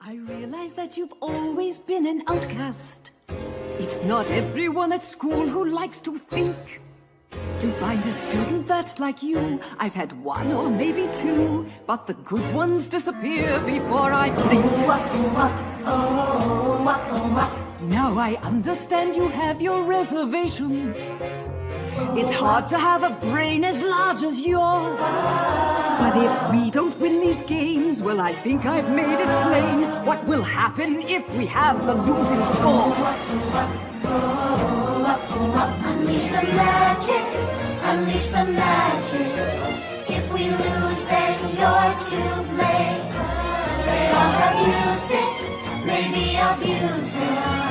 I realize that you've always been an outcast. It's not everyone at school who likes to think. To find a student that's like you, I've had one or maybe two, but the good ones disappear before I blink. Now I understand you have your reservations. It's hard to have a brain as large as yours. But if we don't win these games, well, I think I've made it plain what will happen if we have the losing score. Unleash the magic, unleash the magic. If we lose, then you're to blame. They all have used it, maybe abused it.